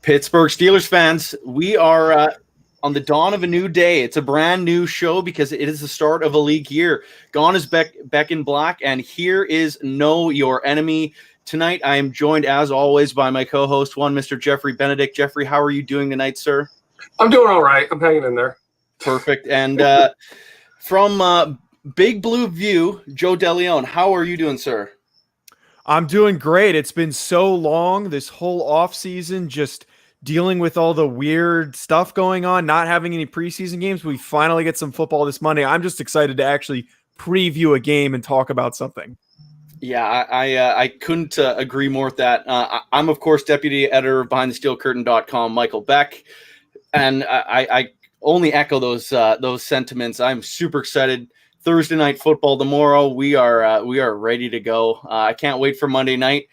Pittsburgh Steelers fans, we are on the dawn of a new day. It's a brand new show because it is the start of a league year. Gone is Beck in black, and here is Know Your Enemy. Tonight, I am joined, as always, by my co-host, Mr. Geoffrey Benedict. Geoffrey, how are you doing tonight, sir? I'm doing all right. I'm hanging in there. Perfect. And from Big Blue View, Joe Deleone, how are you doing, sir? I'm doing great. It's been so long, this whole off season, just dealing with all the weird stuff going on, not having any preseason games. We finally get some football this Monday. I'm just excited to actually preview a game and talk about something. Yeah, I couldn't agree more with that. I'm, of course, deputy editor of BehindTheSteelCurtain.com, Michael Beck, and I only echo those sentiments. I'm super excited. Thursday night football tomorrow. We are ready to go. I can't wait for Monday night.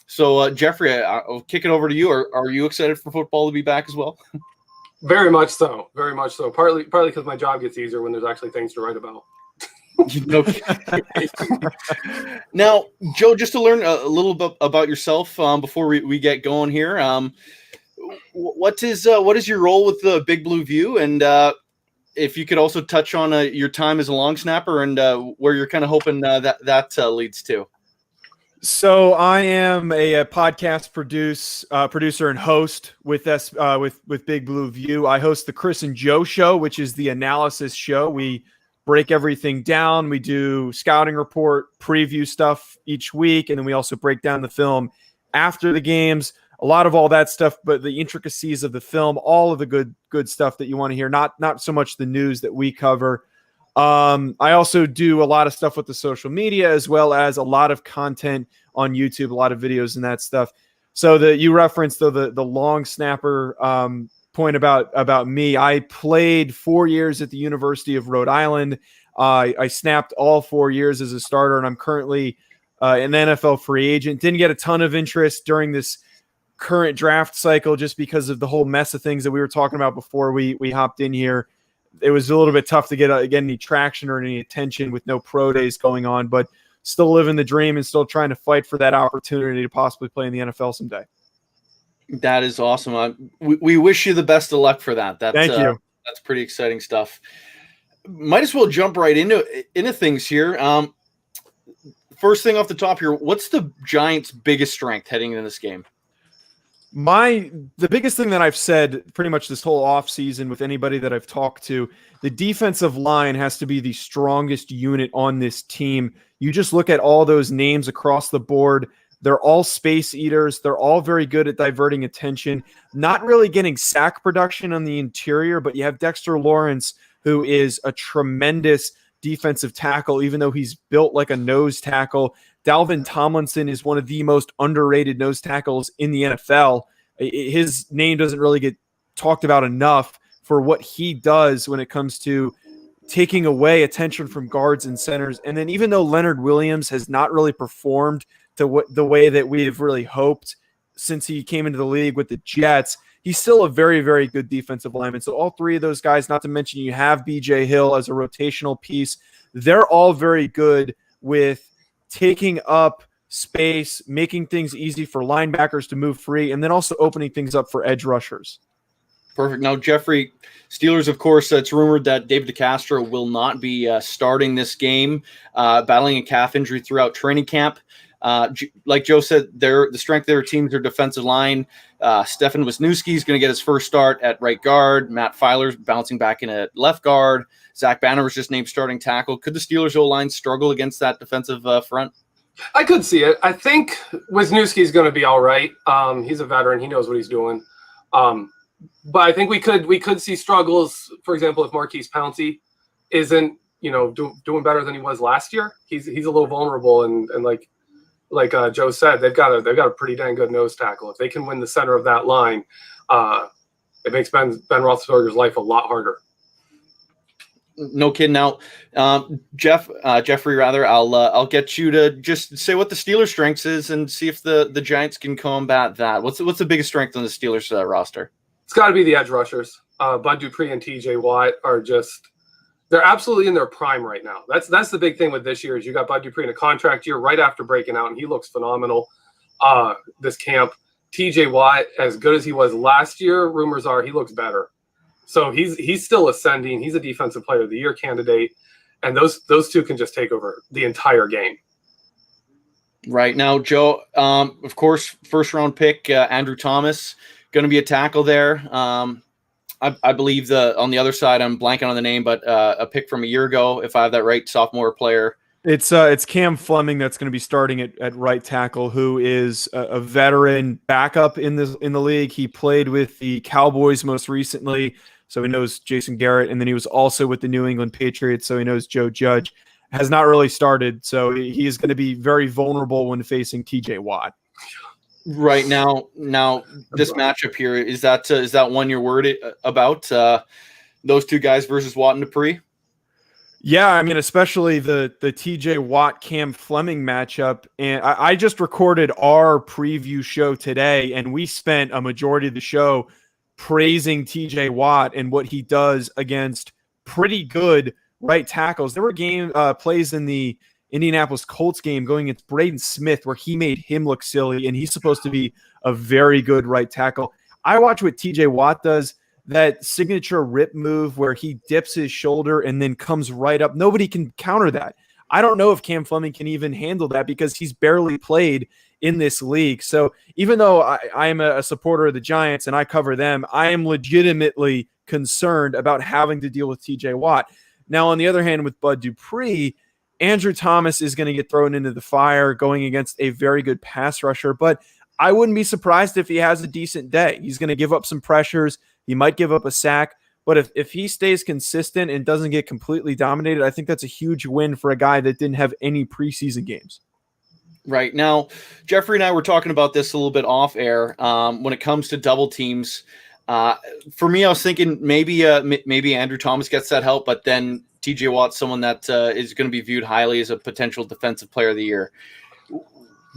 So Geoffrey, I'll kick it over to you. Are you excited for football to be back as well? Very much so. Very much so. Partly because my job gets easier when there's actually things to write about. Now, Joe, just to learn a little bit about yourself before we get going here. What is your role with the Big Blue View, and if you could also touch on your time as a long snapper and where you're kind of hoping that leads to. So I am a podcast producer and host with Big Blue View. I host the Chris and Joe Show, which is the analysis show. We break everything down. We do scouting report, preview stuff each week, and then we also break down the film after the games. A lot of all that stuff, but the intricacies of the film, all of the good stuff that you want to hear, not so much the news that we cover. I also do a lot of stuff with the social media, as well as a lot of content on YouTube, a lot of videos and that stuff. So that you referenced the long snapper point about me. I played 4 years at the University of Rhode Island. I snapped all 4 years as a starter, and I'm currently an NFL free agent. Didn't get a ton of interest during this current draft cycle just because of the whole mess of things that we were talking about before we hopped in here. It was a little bit tough to get any traction or any attention with no pro days going on, but still living the dream and still trying to fight for that opportunity to possibly play in the NFL someday. That is awesome. We wish you the best of luck for that. Thank you. That's pretty exciting stuff. Might as well jump right into things here. First thing off the top here, what's the Giants' biggest strength heading into this game? The biggest thing that I've said pretty much this whole offseason with anybody that I've talked to, the defensive line has to be the strongest unit on this team. You just look at all those names across the board. They're all space eaters. They're all very good at diverting attention, not really getting sack production on the interior, but you have Dexter Lawrence, who is a tremendous defensive tackle, even though he's built like a nose tackle. Dalvin Tomlinson is one of the most underrated nose tackles in the NFL. His name doesn't really get talked about enough for what he does when it comes to taking away attention from guards and centers. And then even though Leonard Williams has not really performed to the way that we have really hoped since he came into the league with the Jets, he's still a very, very good defensive lineman. So all three of those guys, not to mention you have BJ Hill as a rotational piece, they're all very good with taking up space, making things easy for linebackers to move free, and then also opening things up for edge rushers. Perfect. Now, Geoffrey, Steelers, of course, it's rumored that David DeCastro will not be starting this game, battling a calf injury throughout training camp. Like Joe said, the strength of their team is their defensive line. Stefan Wisniewski is going to get his first start at right guard. Matt Filer's bouncing back in at left guard. Zach Banner was just named starting tackle. Could the Steelers' O-line struggle against that defensive front? I could see it. I think Wisniewski is going to be all right. He's a veteran. He knows what he's doing. But I think we could see struggles. For example, if Marquise Pouncey isn't doing better than he was last year, he's a little vulnerable. And like Joe said, they've got a pretty dang good nose tackle. If they can win the center of that line, it makes Ben Roethlisberger's life a lot harder. No kidding. Now, Geoffrey, rather, I'll get you to just say what the Steelers' strengths is and see if the Giants can combat that. What's the biggest strength on the Steelers roster? It's got to be the edge rushers. Bud Dupree and TJ Watt are they're absolutely in their prime right now. That's the big thing with this year is you got Bud Dupree in a contract year right after breaking out, and he looks phenomenal this camp. TJ Watt, as good as he was last year, rumors are he looks better. So he's still ascending. He's a defensive player of the year candidate. And those two can just take over the entire game. Right now, Joe, of course, first round pick, Andrew Thomas, going to be a tackle there. I believe on the other side, I'm blanking on the name, but a pick from a year ago, if I have that right, sophomore player. It's Cam Fleming that's going to be starting at right tackle, who is a veteran backup in the league. He played with the Cowboys most recently, so he knows Jason Garrett, and then he was also with the New England Patriots, so he knows Joe Judge. Has not really started, so he is going to be very vulnerable when facing TJ Watt. Right now, this matchup here, is that one you're worried about? Those two guys versus Watt and Dupree? Yeah, I mean, especially the TJ Watt Cam Fleming matchup. And I just recorded our preview show today, and we spent a majority of the show praising TJ Watt and what he does against pretty good right tackles. There were plays in the Indianapolis Colts game going against Braden Smith where he made him look silly, and he's supposed to be a very good right tackle. I watch what TJ Watt does, that signature rip move where he dips his shoulder and then comes right up. Nobody can counter that. I don't know if Cam Fleming can even handle that because he's barely played in this league. So even though I am a supporter of the Giants and I cover them, I am legitimately concerned about having to deal with TJ Watt. Now, on the other hand, with Bud Dupree, Andrew Thomas is going to get thrown into the fire going against a very good pass rusher, but I wouldn't be surprised if he has a decent day. He's going to give up some pressures. He might give up a sack, but if he stays consistent and doesn't get completely dominated, I think that's a huge win for a guy that didn't have any preseason games. Right now, Geoffrey and I were talking about this a little bit off air. When it comes to double teams, for me, I was thinking maybe Andrew Thomas gets that help, but then TJ Watt's someone that is going to be viewed highly as a potential defensive player of the year.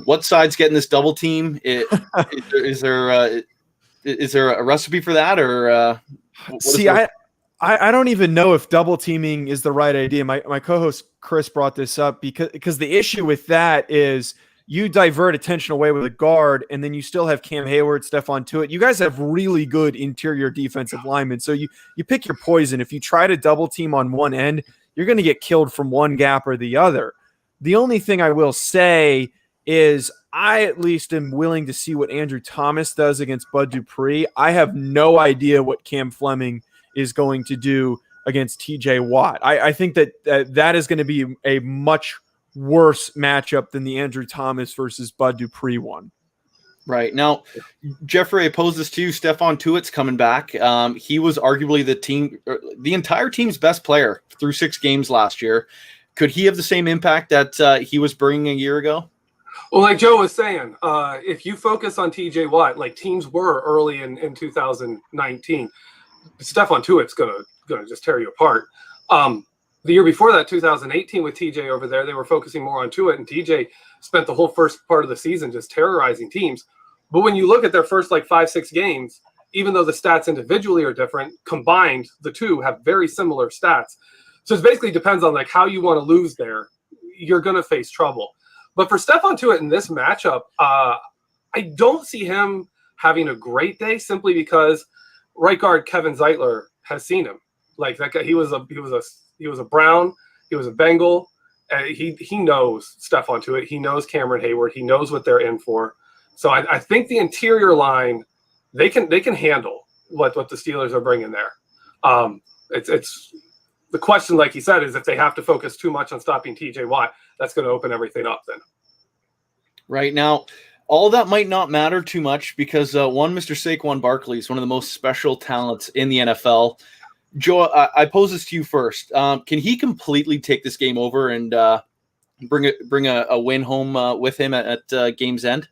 What side's getting this double team? Is there a recipe for that, or see? I don't even know if double teaming is the right idea. My co-host Chris brought this up because the issue with that is you divert attention away with a guard, and then you still have Cam Hayward, Stephon Tuitt. You guys have really good interior defensive linemen, so you pick your poison. If you try to double team on one end, you're going to get killed from one gap or the other. The only thing I will say is I at least am willing to see what Andrew Thomas does against Bud Dupree. I have no idea what Cam Fleming is going to do against TJ Watt. I think that is going to be a much worse matchup than the Andrew Thomas versus Bud Dupree one. Right. Now, Geoffrey, I pose this to you. Stephon Tuitt's coming back. He was arguably the entire team's best player through 6 games last year. Could he have the same impact that he was bringing a year ago? Well, like Joe was saying, if you focus on TJ Watt, like teams were early in 2019, Stephon Tuitt's gonna just tear you apart. The year before that, 2018, with TJ over there, they were focusing more on Tuitt, and TJ spent the whole first part of the season just terrorizing teams. But when you look at their first 5-6 games, even though the stats individually are different, combined the two have very similar stats. So it basically depends on how you want to lose there. You're going to face trouble. But for Stephon Tuitt in this matchup, I don't see him having a great day simply because right guard Kevin Zeitler has seen him. Like that guy, he was a Brown, he was a Bengal. He knows Stephon Tuitt. He knows Cameron Hayward. He knows what they're in for. So I think the interior line, they can handle what the Steelers are bringing there. It's the question, like he said, is if they have to focus too much on stopping TJ Watt, that's going to open everything up then. Right now, all that might not matter too much because Mr. Saquon Barkley is one of the most special talents in the NFL. Joe, I pose this to you first. Can he completely take this game over and bring a win home with him at game's end?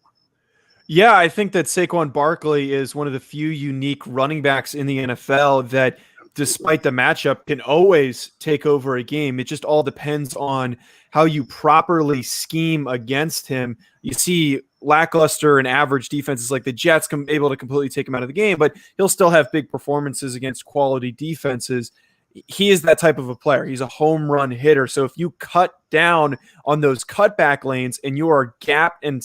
Yeah, I think that Saquon Barkley is one of the few unique running backs in the NFL that, despite the matchup, can always take over a game. It just all depends on how you properly scheme against him. You see lackluster and average defenses like the Jets able to completely take him out of the game, but he'll still have big performances against quality defenses. He is that type of a player. He's a home run hitter. So if you cut down on those cutback lanes and you are gap and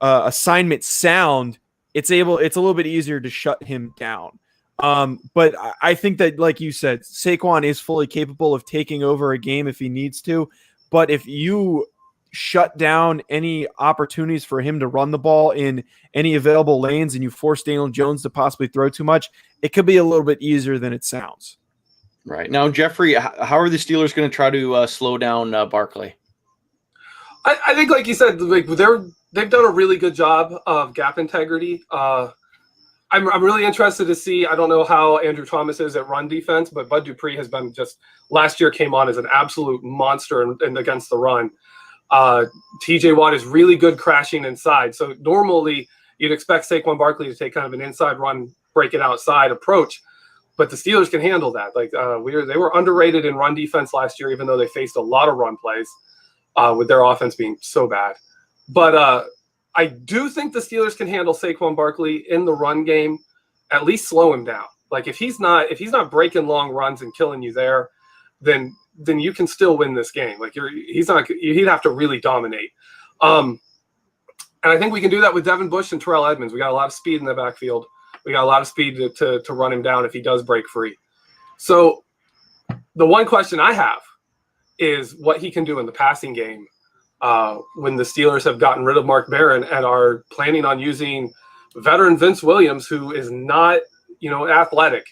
assignment sound it's a little bit easier to shut him down. But I think that, like you said, Saquon is fully capable of taking over a game if he needs to. But if you shut down any opportunities for him to run the ball in any available lanes and you force Daniel Jones to possibly throw too much, it could be a little bit easier than it sounds. Right. Now, Geoffrey, how are the Steelers going to try to slow down Barkley? I think, like you said, like they've done a really good job of gap integrity. I'm really interested to see. I don't know how Andrew Thomas is at run defense, but Bud Dupree has been just last year came on as an absolute monster and against the run. TJ Watt is really good crashing inside. So normally you'd expect Saquon Barkley to take kind of an inside run, break it outside approach, but the Steelers can handle that. Like they were underrated in run defense last year, even though they faced a lot of run plays with their offense being so bad. But I do think the Steelers can handle Saquon Barkley in the run game, at least slow him down. Like if he's not breaking long runs and killing you there, then you can still win this game. Like he'd have to really dominate. And I think we can do that with Devin Bush and Terrell Edmonds. We got a lot of speed in the backfield. We got a lot of speed to run him down if he does break free. So the one question I have is what he can do in the passing game when the Steelers have gotten rid of Mark Barron and are planning on using veteran Vince Williams, who is not, athletic.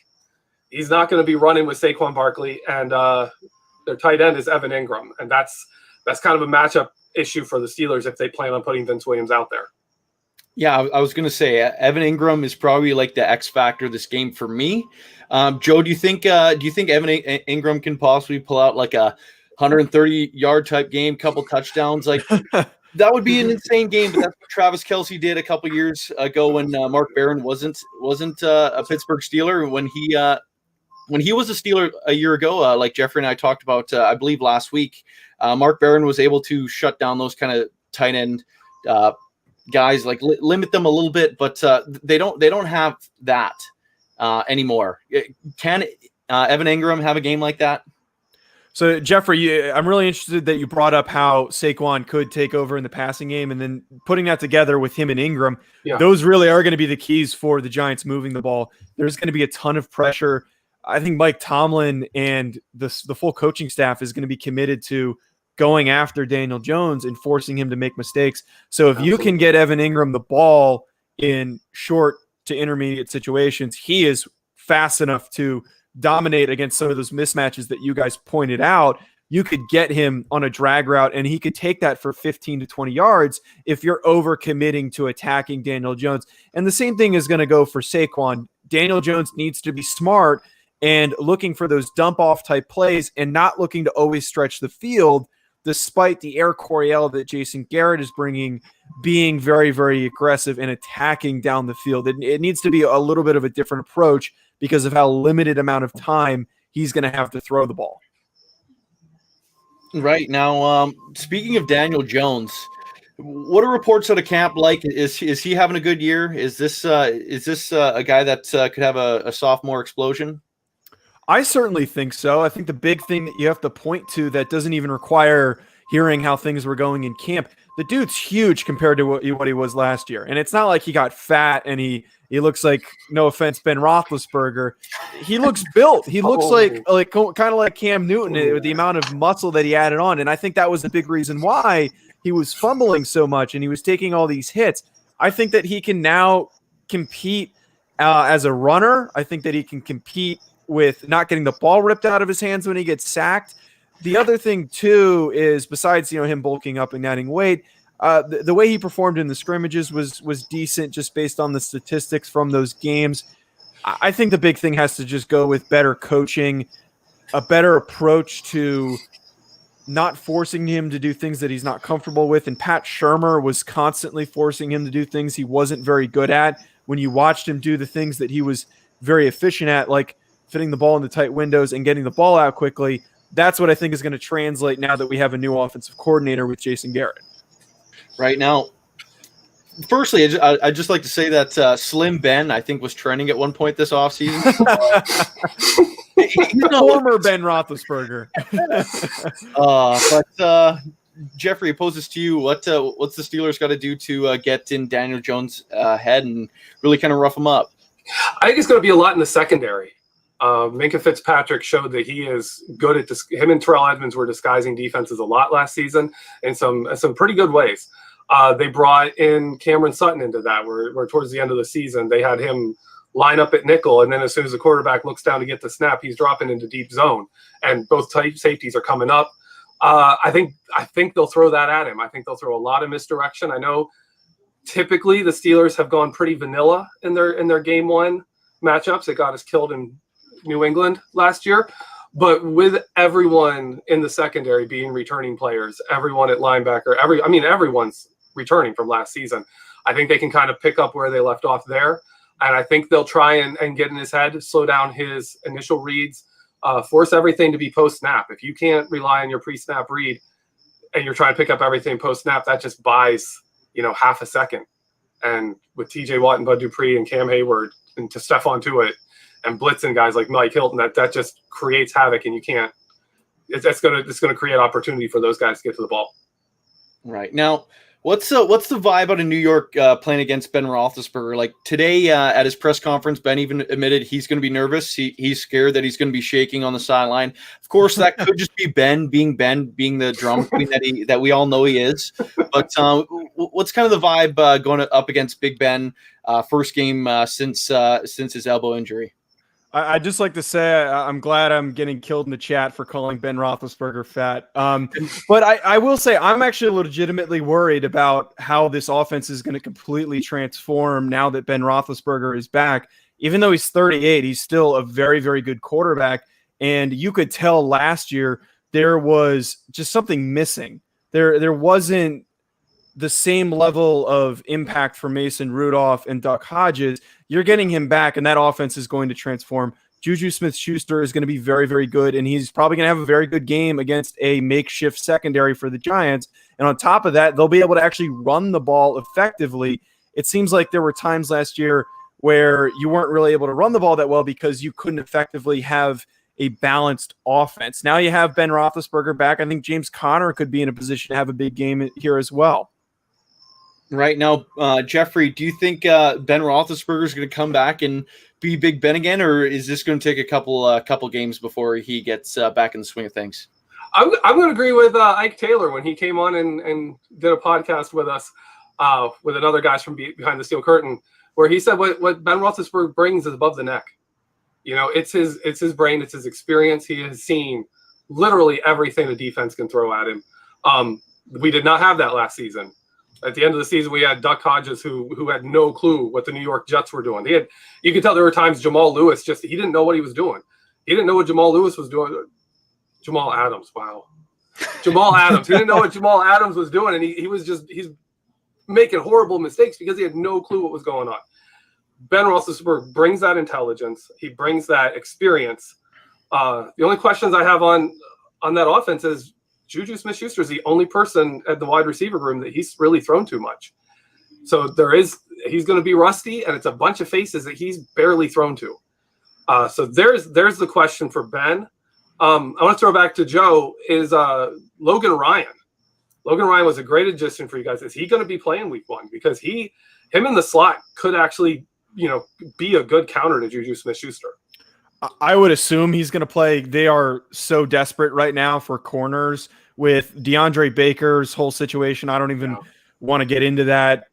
He's not going to be running with Saquon Barkley, and their tight end is Evan Ingram. And that's kind of a matchup issue for the Steelers if they plan on putting Vince Williams out there. Yeah, I was going to say Evan Ingram is probably like the X factor of this game for me. Joe, do you think Evan Ingram can possibly pull out like a 130-yard type game, couple touchdowns? Like that would be an insane game. But that's what Travis Kelce did a couple years ago when Mark Barron wasn't a Pittsburgh Steeler. When he was a Steeler a year ago, like Geoffrey and I talked about, I believe last week, Mark Barron was able to shut down those kind of tight end guys, like limit them a little bit, but they don't have that anymore. Can Evan Ingram have a game like that? So, Geoffrey, I'm really interested that you brought up how Saquon could take over in the passing game, and then putting that together with him and Ingram. Yeah. Those really are going to be the keys for the Giants moving the ball. There's going to be a ton of pressure. I think Mike Tomlin and the full coaching staff is going to be committed to going after Daniel Jones and forcing him to make mistakes. So if you can get Evan Ingram the ball in short to intermediate situations, he is fast enough to dominate against some of those mismatches that you guys pointed out. You could get him on a drag route, and he could take that for 15 to 20 yards if you're over-committing to attacking Daniel Jones. And the same thing is going to go for Saquon. Daniel Jones needs to be smart and looking for those dump-off type plays and not looking to always stretch the field, despite the Air Coryell that Jason Garrett is bringing, being very, very aggressive and attacking down the field. It needs to be a little bit of a different approach because of how limited amount of time he's going to have to throw the ball. Right. Now, speaking of Daniel Jones, what are reports out of camp like? Is he having a good year? Is this a guy that could have a sophomore explosion? I certainly think so. I think the big thing that you have to point to that doesn't even require hearing how things were going in camp, the dude's huge compared to what he was last year. And it's not like he got fat and he looks like, no offense, Ben Roethlisberger. He looks built. He looks like kind of like Cam Newton with the amount of muscle that he added on. And I think that was the big reason why he was fumbling so much and he was taking all these hits. I think that he can now compete as a runner. I think that he can compete with not getting the ball ripped out of his hands when he gets sacked. The other thing, too, is besides him bulking up and adding weight, the way he performed in the scrimmages was decent just based on the statistics from those games. I think the big thing has to just go with better coaching, a better approach to not forcing him to do things that he's not comfortable with. And Pat Shurmur was constantly forcing him to do things he wasn't very good at. When you watched him do the things that he was very efficient at, like fitting the ball into tight windows and getting the ball out quickly, that's what I think is going to translate now that we have a new offensive coordinator with Jason Garrett. Right now, firstly, I'd just like to say that Slim Ben, I think, was trending at one point this offseason. Former Ben Roethlisberger. But Geoffrey, poses to you. What's the Steelers got to do to get in Daniel Jones' head and really kind of rough him up? I think it's going to be a lot in the secondary. Minkah Fitzpatrick showed that he is good at him and Terrell Edmonds were disguising defenses a lot last season in some pretty good ways. They brought in Cameron Sutton into that, where towards the end of the season they had him line up at nickel, and then as soon as the quarterback looks down to get the snap, he's dropping into deep zone, and both tight safeties are coming up. I think they'll throw that at him. I think they'll throw a lot of misdirection. I know typically the Steelers have gone pretty vanilla in their game one matchups. It got us killed in New England last year, but with everyone in the secondary being returning players, everyone at linebacker, everyone's returning from last season. I think they can kind of pick up where they left off there. And I think they'll try and get in his head, slow down his initial reads, force everything to be post-snap. If you can't rely on your pre-snap read and you're trying to pick up everything post-snap, that just buys, half a second. And with TJ Watt and Bud Dupree and Cam Hayward and to Stephon Tuitt and blitzing guys like Mike Hilton, that just creates havoc, and you can't. It's going to create opportunity for those guys to get to the ball. Right now. What's the vibe out of New York playing against Ben Roethlisberger? Like today at his press conference, Ben even admitted he's going to be nervous. He's scared that he's going to be shaking on the sideline. Of course, that could just be Ben being the drama queen that we all know he is. But what's kind of the vibe going up against Big Ben? First game since his elbow injury. I'd just like to say I'm glad I'm getting killed in the chat for calling Ben Roethlisberger fat. But I will say I'm actually legitimately worried about how this offense is going to completely transform now that Ben Roethlisberger is back. Even though he's 38, he's still a very, very good quarterback. And you could tell last year there was just something missing. There wasn't the same level of impact for Mason Rudolph and Duck Hodges. You're getting him back, and that offense is going to transform. Juju Smith-Schuster is going to be very, very good, and he's probably going to have a very good game against a makeshift secondary for the Giants. And on top of that, they'll be able to actually run the ball effectively. It seems like there were times last year where you weren't really able to run the ball that well because you couldn't effectively have a balanced offense. Now you have Ben Roethlisberger back. I think James Conner could be in a position to have a big game here as well. Right now, Geoffrey, do you think Ben Roethlisberger is going to come back and be Big Ben again, or is this going to take a couple games before he gets back in the swing of things? I'm going to agree with Ike Taylor when he came on and did a podcast with us with another guys from behind the steel curtain, where he said what Ben Roethlisberger brings is above the neck. It's his brain, it's his experience. He has seen literally everything the defense can throw at him. We did not have that last season. At the end of the season, we had Duck Hodges who had no clue what the New York Jets were doing. You could tell there were times Jamal Lewis he didn't know what he was doing. He didn't know what Jamal Lewis was doing. Jamal Adams, wow. Jamal Adams. He didn't know what Jamal Adams was doing, and he's making horrible mistakes because he had no clue what was going on. Ben Roethlisberger brings that intelligence. He brings that experience. The only questions I have on that offense is Juju Smith-Schuster is the only person at the wide receiver room that he's really thrown too much. So he's going to be rusty, and it's a bunch of faces that he's barely thrown to. So there's the question for Ben. I want to throw back to Joe is Logan Ryan. Logan Ryan was a great addition for you guys. Is he going to be playing week one? Because him in the slot could actually, be a good counter to Juju Smith-Schuster. I would assume he's going to play. They are so desperate right now for corners with DeAndre Baker's whole situation. I don't even want to get into that.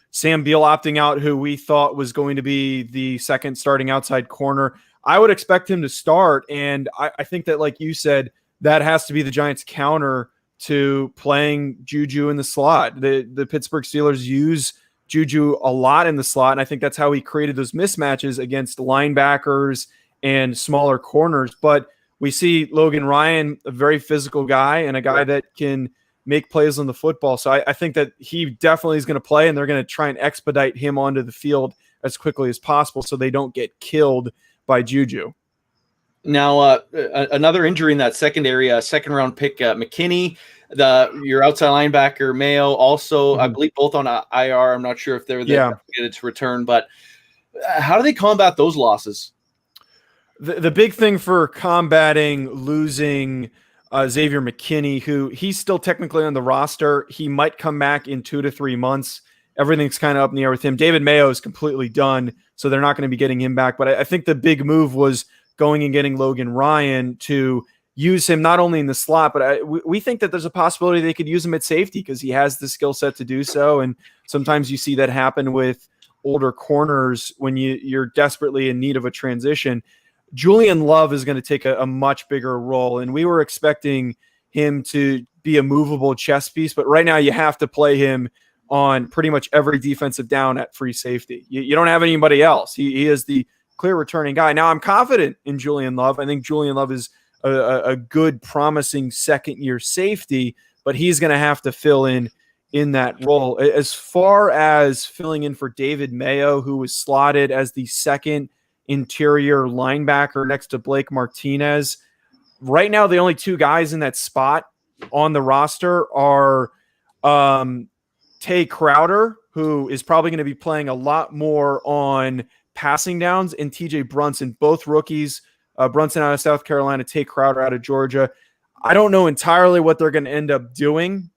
Sam Beal opting out, who we thought was going to be the second starting outside corner. I would expect him to start, and I think that, like you said, that has to be the Giants' counter to playing Juju in the slot. The Pittsburgh Steelers use Juju a lot in the slot, and I think that's how he created those mismatches against linebackers and smaller corners. But we see Logan Ryan, a very physical guy and a guy that can make plays on the football. So I think that he definitely is going to play, and they're going to try and expedite him onto the field as quickly as possible so they don't get killed by Juju. Now, another injury in that secondary, second-round pick, McKinney, your outside linebacker, Mayo, also, I believe both on IR. I'm not sure if they're there to return, but how do they combat those losses? The big thing for combating losing Xavier McKinney, who he's still technically on the roster. He might come back in 2 to 3 months. Everything's kind of up in the air with him. David Mayo is completely done, so they're not going to be getting him back. But I think the big move was going and getting Logan Ryan to use him not only in the slot, but we think that there's a possibility they could use him at safety because he has the skill set to do so. And sometimes you see that happen with older corners when you're desperately in need of a transition. Julian Love is going to take a much bigger role, and we were expecting him to be a movable chess piece, but right now you have to play him on pretty much every defensive down at free safety. You don't have anybody else. He is the clear returning guy. Now, I'm confident in Julian Love. I think Julian Love is a good, promising second-year safety, but he's going to have to fill in that role. As far as filling in for David Mayo, who was slotted as the second interior linebacker next to Blake Martinez, right now the only two guys in that spot on the roster are Tay Crowder, who is probably going to be playing a lot more on passing downs, and TJ Brunson, both rookies. Brunson out of South Carolina, Tay Crowder out of Georgia. I don't know entirely what they're going to end up doing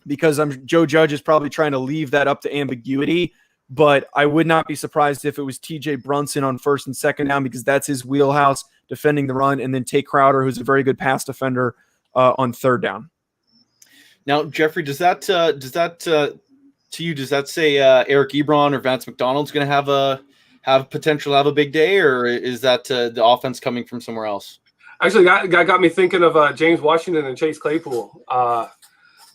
because Joe Judge is probably trying to leave that up to ambiguity, but I would not be surprised if it was TJ Brunson on first and second down because that's his wheelhouse, defending the run, and then Tay Crowder, who's a very good pass defender, on third down. Now, Geoffrey, does that say Eric Ebron or Vance McDonald's going to have potential to have a big day, or is that the offense coming from somewhere else? Actually, got me thinking of James Washington and Chase Claypool.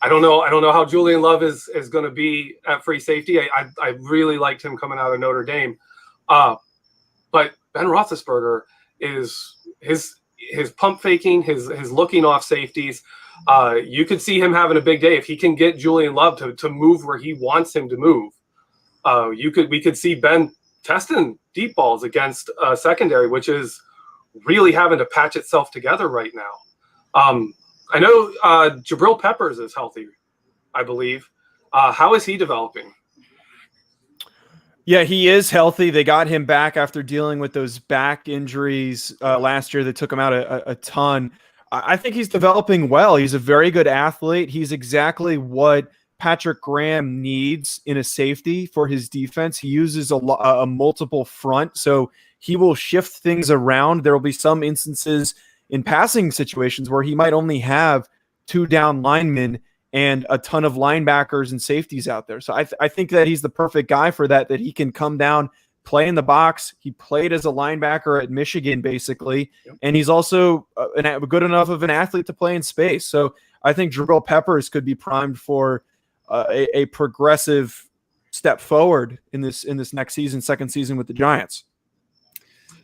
I don't know how Julian Love is going to be at free safety. I really liked him coming out of Notre Dame, but Ben Roethlisberger is his pump faking, his looking off safeties. You could see him having a big day if he can get Julian Love to move where he wants him to move. We could see Ben testing deep balls against secondary, which is really having to patch itself together right now. I know Jabril Peppers is healthy, I believe. How is he developing? Yeah, he is healthy. They got him back after dealing with those back injuries last year that took him out a ton. I think he's developing well. He's a very good athlete. He's exactly what Patrick Graham needs in a safety for his defense. He uses a multiple front, so he will shift things around. There will be some instances in passing situations where he might only have 2 down linemen and a ton of linebackers and safeties out there. So I think that he's the perfect guy for that he can come down, play in the box. He played as a linebacker at Michigan, basically, and he's also good enough of an athlete to play in space. So I think Jabril Peppers could be primed for a progressive step forward in this next season, second season with the Giants.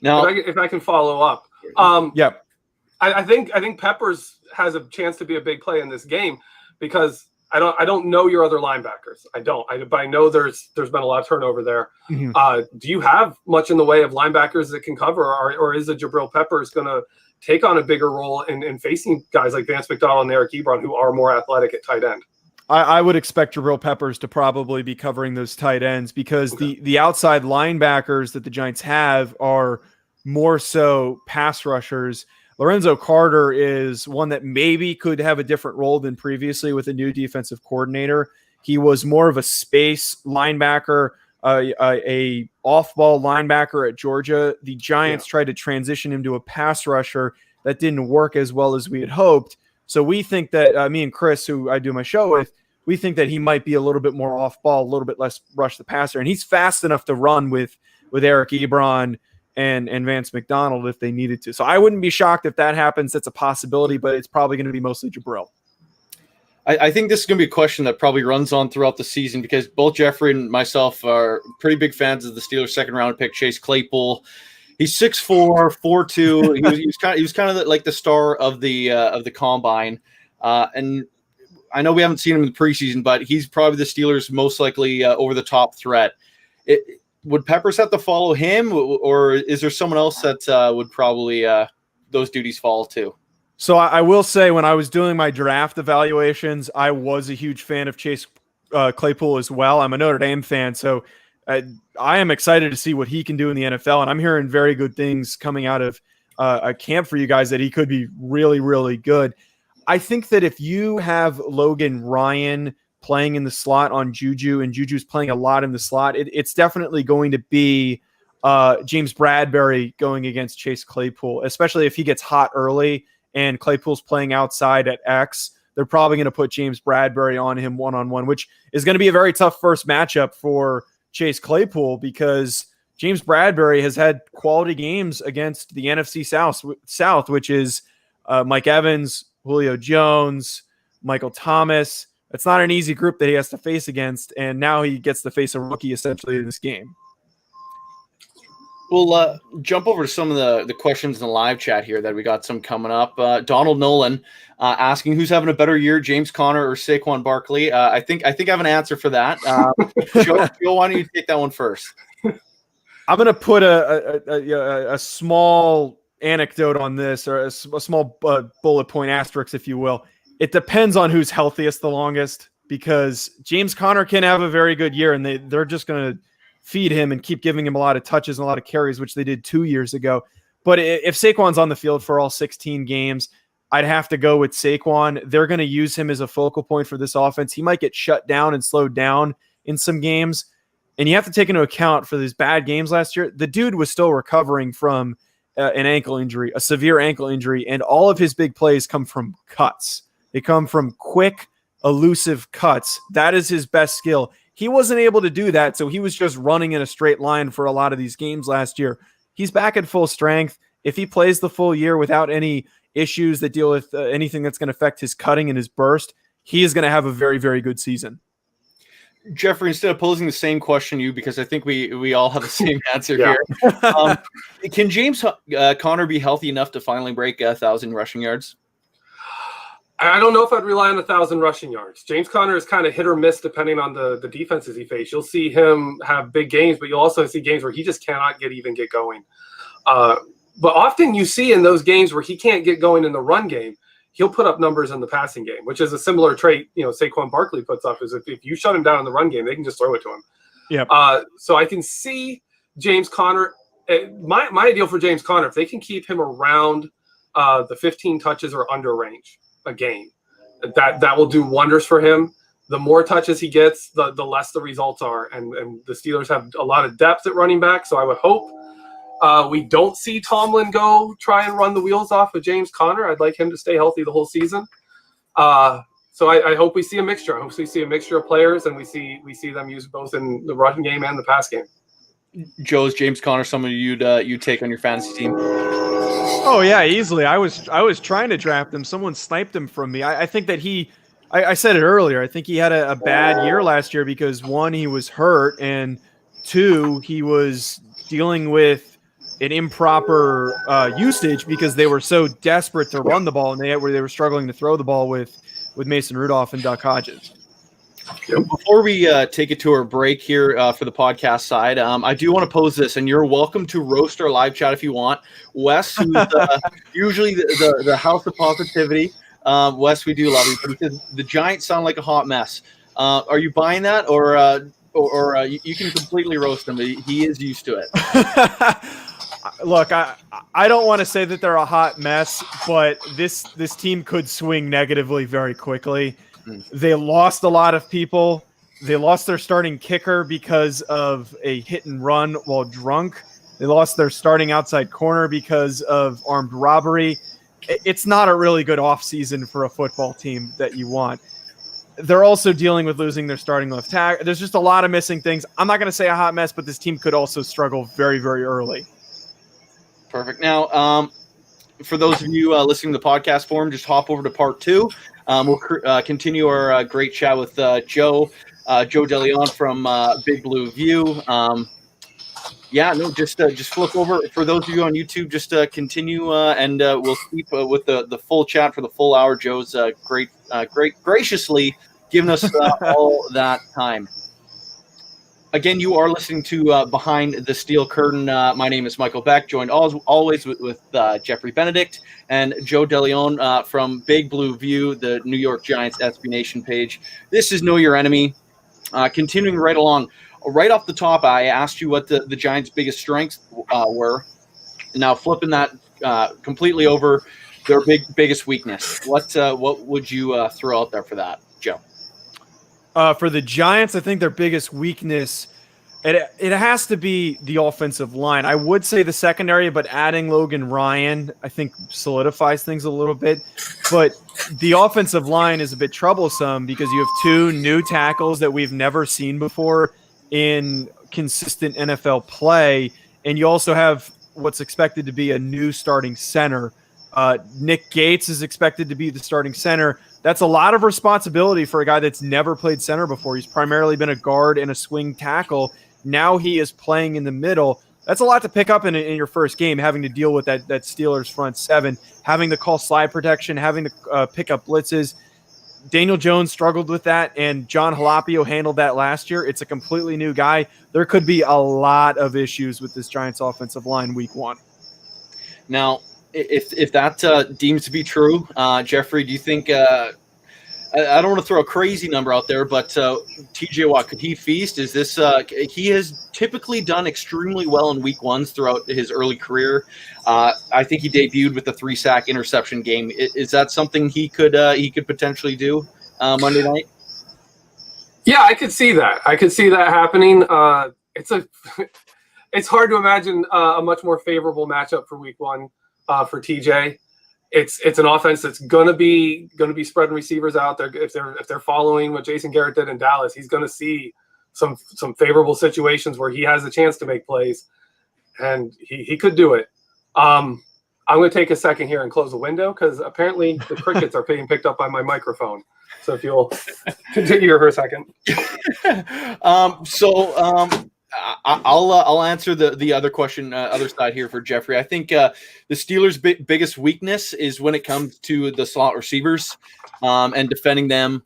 Now, if I can follow up, I think Peppers has a chance to be a big play in this game because I don't know your other linebackers. But I know there's been a lot of turnover there. Mm-hmm. Do you have much in the way of linebackers that can cover, or is it Jabril Peppers going to take on a bigger role in facing guys like Vance McDonald and Eric Ebron, who are more athletic at tight end? I would expect Jabril Peppers to probably be covering those tight ends because the outside linebackers that the Giants have are more so pass rushers. Lorenzo Carter is one that maybe could have a different role than previously with a new defensive coordinator. He was more of a space linebacker, a off-ball linebacker at Georgia. The Giants tried to transition him to a pass rusher. That didn't work as well as we had hoped. So we think that me and Chris, who I do my show with, we think that he might be a little bit more off-ball, a little bit less rush the passer. And he's fast enough to run with Eric Ebron and Vance McDonald if they needed to. So I wouldn't be shocked if that happens. That's a possibility, but it's probably going to be mostly Jabril. I think this is going to be a question that probably runs on throughout the season because both Geoffrey and myself are pretty big fans of the Steelers' second-round pick, Chase Claypool. He's 6'4", 4'2". He was kind of like the star of the combine, and I know we haven't seen him in the preseason, but he's probably the Steelers' most likely over-the-top threat. Would Peppers have to follow him, or is there someone else that would probably those duties fall to? So I will say when I was doing my draft evaluations, I was a huge fan of Chase Claypool as well. I'm a Notre Dame fan, so I am excited to see what he can do in the NFL, and I'm hearing very good things coming out of a camp for you guys that he could be really, really good. I think that if you have Logan Ryan playing in the slot on Juju, and Juju's playing a lot in the slot, it's definitely going to be James Bradbury going against Chase Claypool, especially if he gets hot early and Claypool's playing outside at X. They're probably going to put James Bradbury on him one-on-one, which is going to be a very tough first matchup for Chase Claypool because James Bradbury has had quality games against the NFC South, which is Mike Evans, Julio Jones, Michael Thomas. It's not an easy group that he has to face against, and now he gets to face a rookie essentially in this game. We'll jump over to some of the questions in the live chat here that we got some coming up. Donald Nolan asking who's having a better year, James Conner or Saquon Barkley. I think I have an answer for that. Joe, why don't you take that one first? I'm going to put a small anecdote on this, or a small bullet point asterisk, if you will. It depends on who's healthiest the longest, because James Conner can have a very good year, and they're just going to feed him and keep giving him a lot of touches and a lot of carries, which they did 2 years ago. But if Saquon's on the field for all 16 games, I'd have to go with Saquon. They're going to use him as a focal point for this offense. He might get shut down and slowed down in some games. And you have to take into account for these bad games last year, the dude was still recovering from an ankle injury, a severe ankle injury, and all of his big plays come from cuts. They come from quick, elusive cuts. That is his best skill. He wasn't able to do that, so he was just running in a straight line for a lot of these games last year. He's back at full strength. If he plays the full year without any issues that deal with anything that's going to affect his cutting and his burst, he is going to have a very, very good season. Geoffrey, instead of posing the same question to you, because I think we all have the same answer here, can James Conner be healthy enough to finally break 1,000 rushing yards? I don't know if I'd rely on 1,000 rushing yards. James Conner is kind of hit or miss depending on the defenses he faces. You'll see him have big games, but you'll also see games where he just cannot get going. But often you see in those games where he can't get going in the run game, he'll put up numbers in the passing game, which is a similar trait, Saquon Barkley puts up, is if you shut him down in the run game, they can just throw it to him. Yeah. So I can see James Conner. My ideal for James Conner, if they can keep him around the 15 touches or under range a game, that will do wonders for him. The more touches he gets, the less the results are. And the Steelers have a lot of depth at running back, so I would hope we don't see Tomlin go try and run the wheels off of James Conner. I'd like him to stay healthy the whole season. So I hope we see a mixture. I hope we see a mixture of players, and we see them used both in the running game and the pass game. Joe, is James Conner someone you'd take on your fantasy team? Oh yeah, easily. I was trying to draft him. Someone sniped him from me. I think that I said it earlier. I think he had a bad year last year because 1, he was hurt, and 2, he was dealing with an improper usage because they were so desperate to run the ball, and they were struggling to throw the ball with Mason Rudolph and Duck Hodges. Before we take it to our break here for the podcast side, I do want to pose this, and you're welcome to roast our live chat if you want. Wes, who's usually the house of positivity. Wes, we do love you. But he says, the Giants sound like a hot mess. Are you buying that, or you can completely roast him? He is used to it. Look, I don't want to say that they're a hot mess, but this team could swing negatively very quickly. They lost a lot of people. They lost their starting kicker because of a hit and run while drunk. They lost their starting outside corner because of armed robbery. It's not a really good offseason for a football team that you want. They're also dealing with losing their starting left tackle. There's just a lot of missing things. I'm not going to say a hot mess, but this team could also struggle very, very early. Perfect. Now, for those of you listening to the podcast forum, just hop over to part 2. We'll continue our great chat with Joe Deleone from Big Blue View. Just flip over. For those of you on YouTube, just continue, and we'll keep with the full chat for the full hour. Joe's graciously giving us all that time. Again, you are listening to Behind the Steel Curtain. My name is Michael Beck, joined always with Geoffrey Benedict and Joe Deleone from Big Blue View, the New York Giants SB Nation page. This is Know Your Enemy. Continuing right along. Right off the top, I asked you what the Giants' biggest strengths were. Now, flipping that completely over, their biggest weakness. What would you throw out there for that, Joe? For the Giants, I think their biggest weakness, it has to be the offensive line. I would say the secondary, but adding Logan Ryan, I think, solidifies things a little bit. But the offensive line is a bit troublesome because you have two new tackles that we've never seen before in consistent NFL play, and you also have what's expected to be a new starting center. Nick Gates is expected to be the starting center. That's a lot of responsibility for a guy that's never played center before. He's primarily been a guard and a swing tackle. Now he is playing in the middle. That's a lot to pick up in your first game, having to deal with that Steelers front seven, having to call slide protection, having to pick up blitzes. Daniel Jones struggled with that, and John Halapio handled that last year. It's a completely new guy. There could be a lot of issues with this Giants offensive line week one. Now, if that deems to be true, Geoffrey, do you think I don't want to throw a crazy number out there, but TJ Watt, could he feast? Is this he has typically done extremely well in week ones throughout his early career. I think he debuted with the 3-sack interception game. Is that something he could potentially do Monday night? Yeah, I could see that. I could see that happening. It's hard to imagine a much more favorable matchup for week one for TJ. It's an offense that's gonna be spreading receivers out there. If they're following what Jason Garrett did in Dallas, he's gonna see some favorable situations where he has a chance to make plays, and he could do it. I'm gonna take a second here and close the window because apparently the crickets are being picked up by my microphone. So if you'll continue here for a second. I'll answer the other question, other side here for Geoffrey. I think the Steelers' biggest weakness is when it comes to the slot receivers and defending them.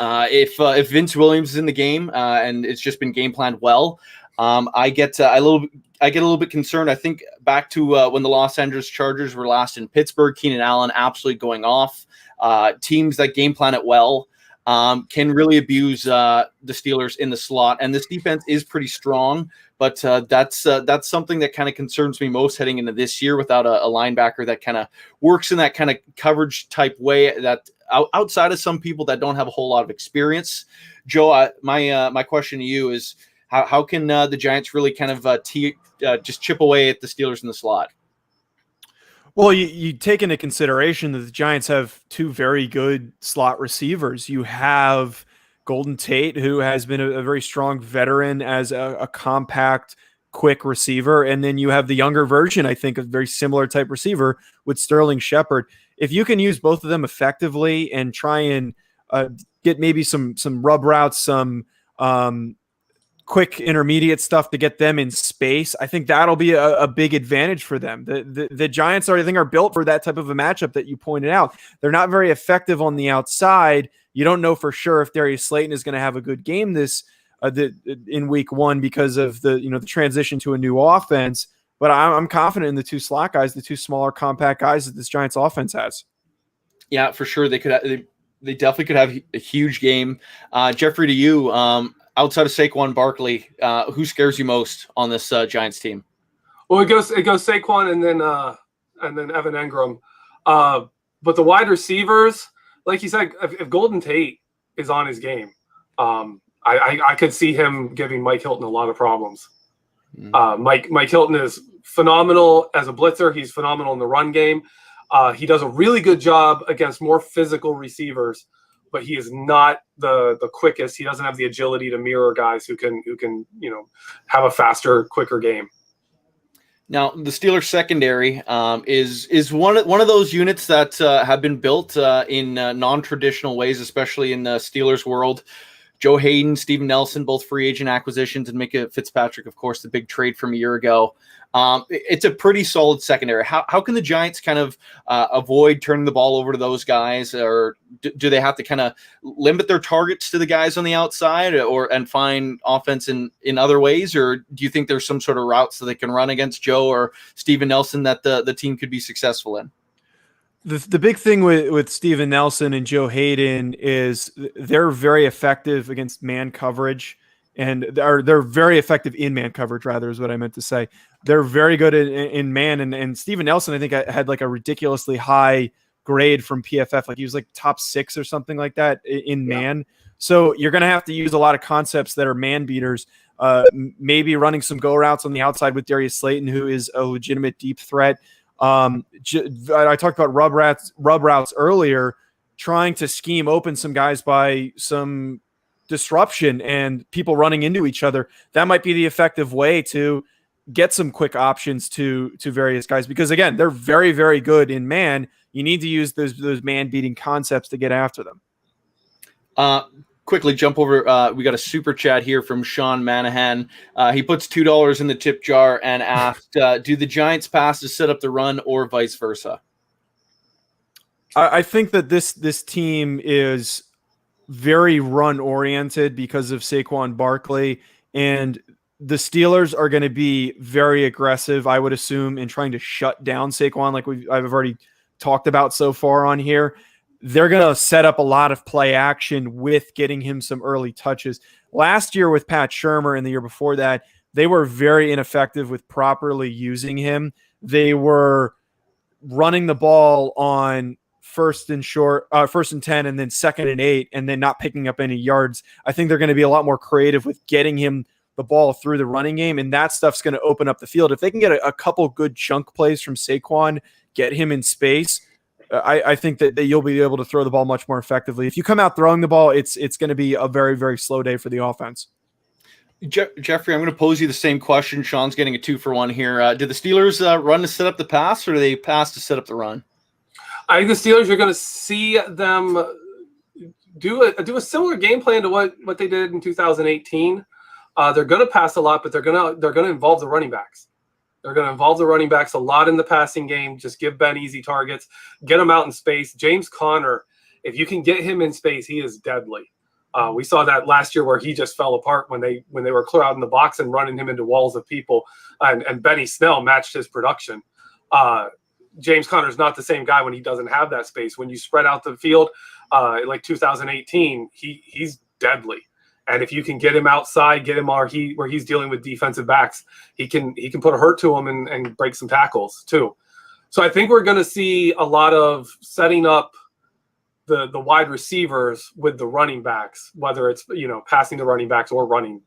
If Vince Williams is in the game and it's just been game planned well, I get a little bit concerned. I think back to when the Los Angeles Chargers were last in Pittsburgh, Keenan Allen absolutely going off. Teams that game plan it well can really abuse the Steelers in the slot, and this defense is pretty strong. But that's something that kind of concerns me most heading into this year without a linebacker that kind of works in that kind of coverage type way. That outside of some people that don't have a whole lot of experience. Joe, my question to you is how can the Giants really kind of just chip away at the Steelers in the slot? Well, you take into consideration that the Giants have two very good slot receivers. You have Golden Tate, who has been a very strong veteran as a compact, quick receiver. And then you have the younger version, I think, a very similar type receiver with Sterling Shepard. If you can use both of them effectively and try and get maybe some rub routes, some quick intermediate stuff to get them in space, I think that'll be a big advantage for them. The Giants are built for that type of a matchup that you pointed out. They're not very effective on the outside. You don't know for sure if Darius Slayton is going to have a good game in week one because of the transition to a new offense. But I'm confident in the two slot guys, the two smaller compact guys that this Giants offense has. Yeah, for sure. They definitely could have a huge game. Geoffrey, to you, outside of Saquon Barkley, who scares you most on this Giants team? Well, it goes Saquon and then Evan Ingram. But the wide receivers, like you said, if Golden Tate is on his game, I could see him giving Mike Hilton a lot of problems. Mike Hilton is phenomenal as a blitzer. He's phenomenal in the run game. He does a really good job against more physical receivers, but he is not the quickest. He doesn't have the agility to mirror guys who can have a faster, quicker game. Now, the Steelers secondary is one of those units that have been built in non-traditional ways, especially in the Steelers world. Joe Hayden, Steven Nelson, both free agent acquisitions, and Micah Fitzpatrick, of course, the big trade from a year ago. It's a pretty solid secondary. How can the Giants kind of avoid turning the ball over to those guys, or do they have to kind of limit their targets to the guys on the outside, and find offense in other ways, or do you think there's some sort of routes that they can run against Joe or Steven Nelson that the team could be successful in? The big thing with Steven Nelson and Joe Hayden is they're very effective against man coverage and they're very effective in man coverage, rather, is what I meant to say. They're very good in man, and Steven Nelson, I think, had like a ridiculously high grade from PFF. Like he was like top 6 or something like that in man. So you're going to have to use a lot of concepts that are man beaters, maybe running some go routes on the outside with Darius Slayton, who is a legitimate deep threat. I talked about rub routes earlier, trying to scheme open some guys by some disruption and people running into each other. That might be the effective way to get some quick options to various guys, because again, they're very, very good in man. You need to use those man beating concepts to get after them. Quickly jump over. We got a super chat here from Sean Manahan. He puts $2 in the tip jar and asked, do the Giants pass to set up the run or vice versa? I think that this team is very run oriented because of Saquon Barkley, and the Steelers are going to be very aggressive, I would assume, in trying to shut down Saquon, like I've already talked about so far on here. They're going to set up a lot of play action with getting him some early touches. Last year with Pat Shurmur and the year before that, they were very ineffective with properly using him. They were running the ball on first and 10, and then 2nd and 8, and then not picking up any yards. I think they're going to be a lot more creative with getting him the ball through the running game, and that stuff's going to open up the field. If they can get a couple good chunk plays from Saquon, get him in space, I think that you'll be able to throw the ball much more effectively. If you come out throwing the ball, it's going to be a very, very slow day for the offense. Geoffrey, I'm going to pose you the same question. Sean's getting a 2-for-1 here. Did the Steelers run to set up the pass, or do they pass to set up the run? I think the Steelers are going to see them do a similar game plan to what they did in 2018. They're going to pass a lot, but they're going to involve the running backs. They're going to involve the running backs a lot in the passing game. Just give Ben easy targets, get him out in space. James Conner, if you can get him in space, he is deadly. We saw that last year where he just fell apart when they were clear out in the box and running him into walls of people. And Benny Snell matched his production. James Conner's not the same guy when he doesn't have that space. When you spread out the field, like 2018, he's deadly. And if you can get him outside, get him where he's dealing with defensive backs, he can put a hurt to him and break some tackles too. So I think we're going to see a lot of setting up the wide receivers with the running backs, whether it's passing the running backs or running.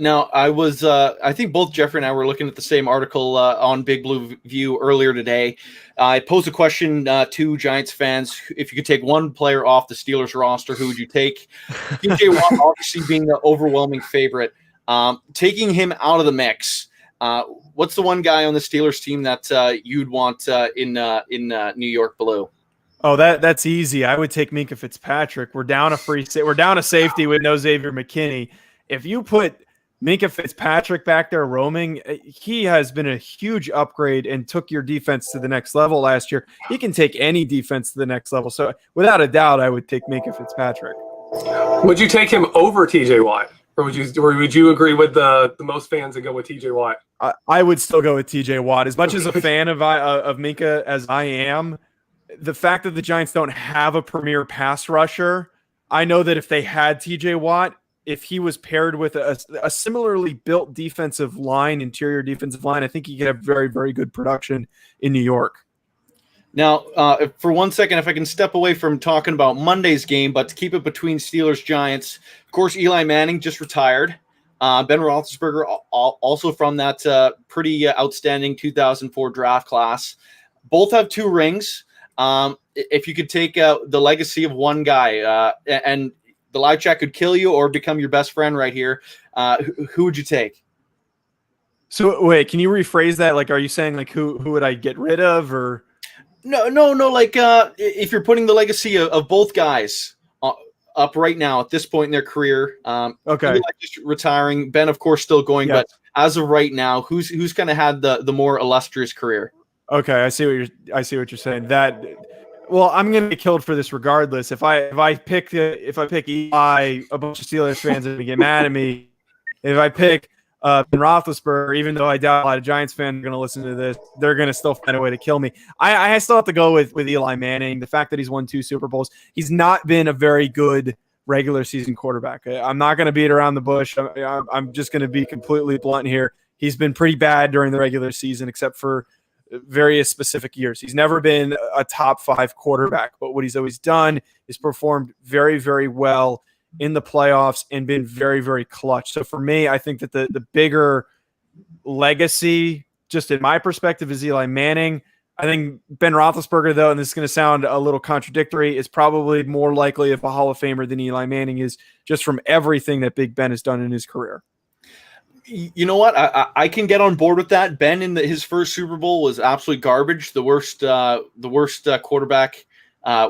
Now, I think both Geoffrey and I were looking at the same article on Big Blue View earlier today. I posed a question to Giants fans. If you could take one player off the Steelers roster, who would you take? TJ Watt obviously being the overwhelming favorite. Taking him out of the mix, what's the one guy on the Steelers team that you'd want in New York Blue? Oh, that's easy. I would take Minkah Fitzpatrick. We're down a safety with no Xavier McKinney. If you put Minkah Fitzpatrick back there roaming, he has been a huge upgrade and took your defense to the next level last year. He can take any defense to the next level. So without a doubt, I would take Minkah Fitzpatrick. Would you take him over TJ Watt? Or would you agree with the most fans that go with TJ Watt? I would still go with TJ Watt. As much as a fan of Minkah as I am, the fact that the Giants don't have a premier pass rusher, I know that if they had TJ Watt, if he was paired with a similarly built interior defensive line, I think he could have very, very good production in New York. Now, for 1 second, if I can step away from talking about Monday's game, but to keep it between Steelers-Giants, of course, Eli Manning just retired. Ben Roethlisberger, also from that pretty outstanding 2004 draft class. Both have 2 rings. If you could take the legacy of one guy, and the live chat could kill you or become your best friend right here, who would you take? So wait, can you rephrase that? Like, are you saying like who would I get rid of, or? No. Like, if you're putting the legacy of both guys up right now at this point in their career, okay, Eli just retiring, Ben, of course, still going, yes. But as of right now, who's kind of had the more illustrious career? Okay, I see what you're saying. Well, I'm gonna get killed for this regardless. If I pick Eli, a bunch of Steelers fans are gonna get mad at me. If I pick Ben Roethlisberger, even though I doubt a lot of Giants fans are going to listen to this, they're going to still find a way to kill me. I still have to go with Eli Manning. The fact that he's won 2 Super Bowls, he's not been a very good regular season quarterback. I'm not going to beat around the bush. I'm just going to be completely blunt here. He's been pretty bad during the regular season, except for various specific years. He's never been a top 5 quarterback, but what he's always done is performed very, very well in the playoffs and been very, very clutch. So for me, I think that the bigger legacy, just in my perspective, is Eli Manning. I think Ben Roethlisberger, though, and this is going to sound a little contradictory, is probably more likely of a Hall of Famer than Eli Manning is, just from everything that Big Ben has done in his career. You know what? I can get on board with that. Ben in his first Super Bowl was absolutely garbage. The worst quarterback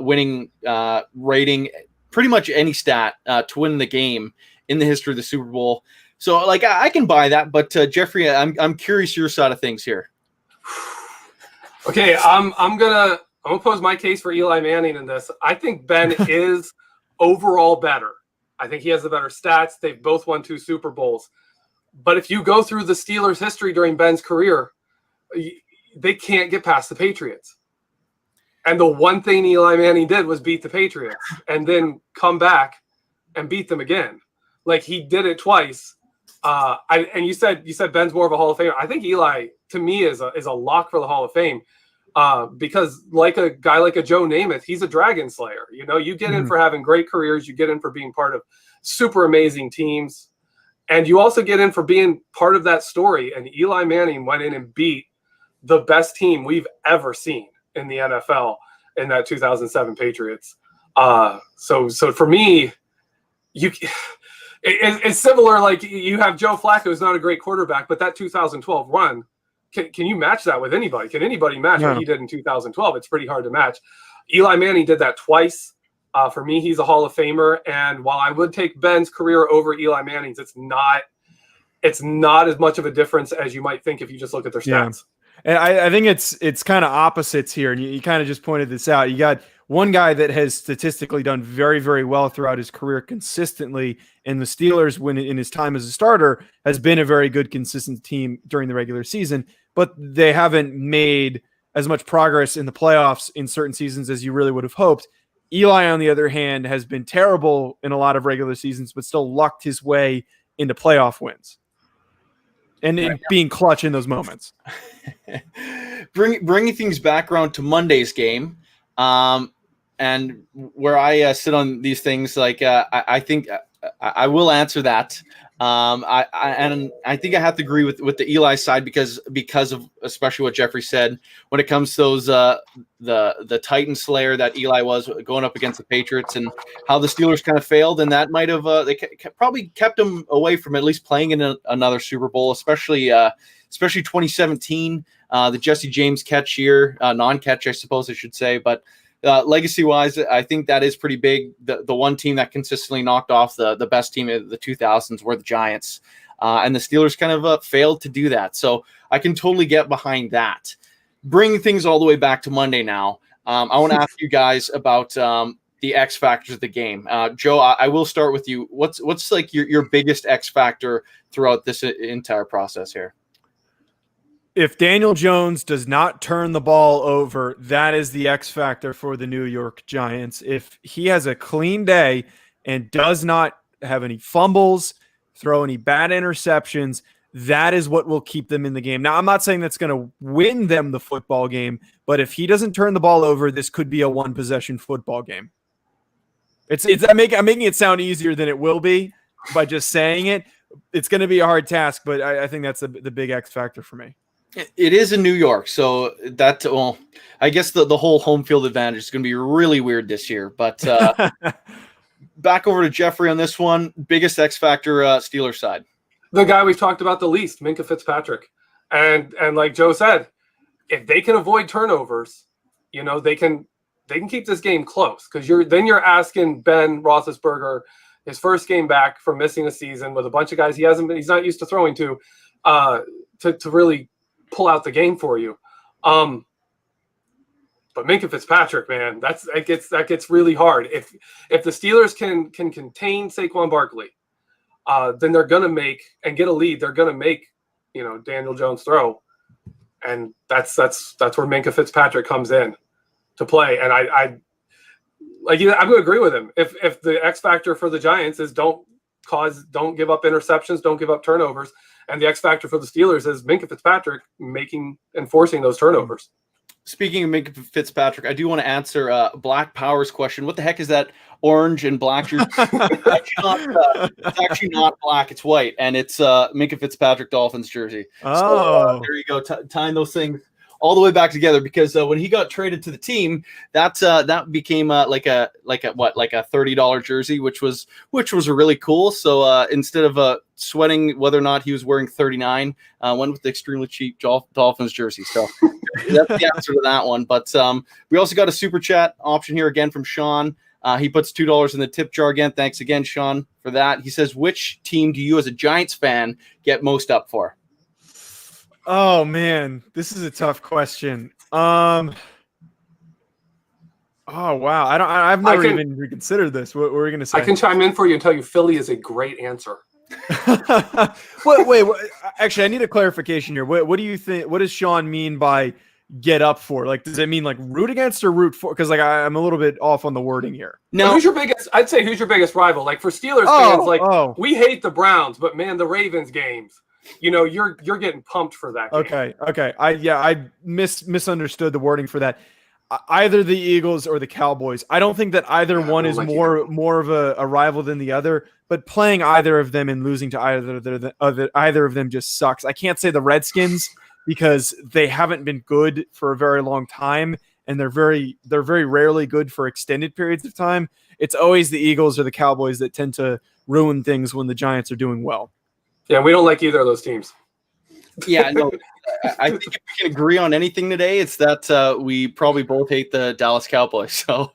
winning rating, pretty much any stat to win the game in the history of the Super Bowl. So, like, I can buy that. But Geoffrey, I'm curious your side of things here. Okay, I'm gonna pose my case for Eli Manning in this. I think Ben is overall better. I think he has the better stats. They've both won 2 Super Bowls. But if you go through the Steelers' history during Ben's career, they can't get past the Patriots. And the one thing Eli Manning did was beat the Patriots and then come back and beat them again. Like, he did it twice. And you said Ben's more of a Hall of Famer. I think Eli, to me, is a lock for the Hall of Fame because, like a guy like a Joe Namath, he's a dragon slayer. You know, you get in for having great careers. You get in for being part of super amazing teams. And you also get in for being part of that story. And Eli Manning went in and beat the best team we've ever seen in the NFL in that 2007 Patriots. So for me, it's similar. Like, you have Joe Flacco, who's not a great quarterback, but that 2012 run, can you match that with anybody? Can anybody match what he did in 2012? It's pretty hard to match. Eli Manning did that twice. For me, he's a Hall of Famer. And while I would take Ben's career over Eli Manning's, it's not as much of a difference as you might think if you just look at their stats. And I think it's kind of opposites here. And you kind of just pointed this out. You got one guy that has statistically done very, very well throughout his career consistently. And the Steelers, when in his time as a starter, has been a very good, consistent team during the regular season. But they haven't made as much progress in the playoffs in certain seasons as you really would have hoped. Eli, on the other hand, has been terrible in a lot of regular seasons, but still lucked his way into playoff wins and being clutch in those moments. Bringing things back around to Monday's game, and where I sit on these things, like I think I will answer that. I think I have to agree with the Eli side because of especially what Geoffrey said when it comes to those the Titan Slayer that Eli was going up against the Patriots and how the Steelers kind of failed, and that might have probably kept him away from at least playing in another Super Bowl, especially 2017, the Jesse James catch year, non-catch I suppose I should say, but. Legacy-wise, I think that is pretty big. The one team that consistently knocked off the best team of the 2000s were the Giants. And the Steelers kind of failed to do that. So I can totally get behind that. Bringing things all the way back to Monday now, I want to ask you guys about the X factors of the game. Joe, I will start with you. What's like your biggest X factor throughout this entire process here? If Daniel Jones does not turn the ball over, that is the X factor for the New York Giants. If he has a clean day and does not have any fumbles, throw any bad interceptions, that is what will keep them in the game. Now, I'm not saying that's going to win them the football game, but if he doesn't turn the ball over, this could be a one-possession football game. I'm making it sound easier than it will be by just saying it. It's going to be a hard task, but I think that's the big X factor for me. It is in New York, so that I guess the whole home field advantage is going to be really weird this year. But back over to Geoffrey on this one. Biggest X factor, Steelers side. The guy we've talked about the least, Minkah Fitzpatrick, and like Joe said, if they can avoid turnovers, you know they can keep this game close because you're asking Ben Roethlisberger, his first game back from missing a season with a bunch of guys he's not used to throwing to really pull out the game for you. But Minkah Fitzpatrick, man, that gets really hard. If the Steelers can contain Saquon Barkley, then they're gonna make and get a lead. They're gonna make, Daniel Jones throw, and that's where Minkah Fitzpatrick comes in to play. And like I would agree with him. If the X factor for the Giants is don't give up interceptions, don't give up turnovers, and the X factor for the Steelers is Minkah Fitzpatrick enforcing those turnovers. Speaking of Minkah Fitzpatrick, I do want to answer Black Power's question. What the heck is that orange and black jersey? It's actually not black. It's white, and it's Minkah Fitzpatrick Dolphins jersey. Oh, So, there you go, tying those things all the way back together. Because when he got traded to the team, that became like a $30 jersey, which was really cool. So instead of sweating whether or not he was wearing 39, went with the extremely cheap Dolphins jersey. So that's the answer to that one. But we also got a super chat option here again from Sean. He puts $2 in the tip jar again. Thanks again, Sean, for that. He says, which team do you as a Giants fan get most up for? Oh man, this is a tough question. Oh wow, I've never even reconsidered this. What were we going to say? I can chime in for you and tell you Philly is a great answer. Wait, actually, I need a clarification here. What do you think? What does Sean mean by get up for? Like, does it mean like root against or root for? Because like I'm a little bit off on the wording here. No, who's your biggest? I'd say who's your biggest rival? Like for Steelers fans, like we hate the Browns, but man, the Ravens games. You know, you're getting pumped for that game. Okay. I misunderstood the wording for that. Either the Eagles or the Cowboys. I don't think that either one is more of a rival than the other, but playing either of them and losing to either of them just sucks. I can't say the Redskins because they haven't been good for a very long time, and they're very rarely good for extended periods of time. It's always the Eagles or the Cowboys that tend to ruin things when the Giants are doing well. Yeah, we don't like either of those teams. Yeah, no, I think if we can agree on anything today, it's that we probably both hate the Dallas Cowboys. So,